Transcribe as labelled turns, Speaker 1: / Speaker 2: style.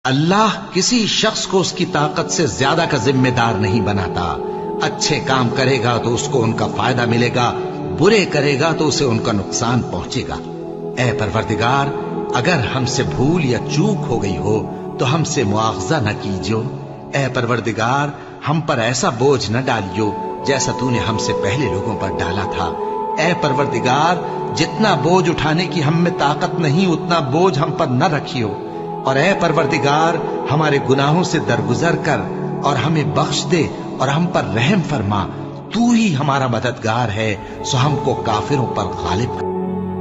Speaker 1: अल्लाह किसी शख्स को उसकी ताकत से ज्यादा का जिम्मेदार नहीं बनाता। अच्छे काम करेगा तो उसको उनका फायदा मिलेगा, बुरे करेगा तो उसे उनका नुकसान पहुंचेगा। ऐ परवरदिगार, अगर हमसे भूल या चूक हो गई हो तो हमसे मुआवजा न कीजियो। ऐ परवरदिगार, हम पर ऐसा बोझ न डालियो जैसा तूने हमसे पहले लोगों पर डाला था। ऐ परवरदिगार, जितना बोझ उठाने की हम में ताकत नहीं उतना बोझ हम पर न रखियो। और ऐ परवरदिगार, हमारे गुनाहों से दरगुजर कर और हमें बख्श दे और हम पर रहम फरमा। तू ही हमारा मददगार है, सो हमको काफिरों पर गालिब कर।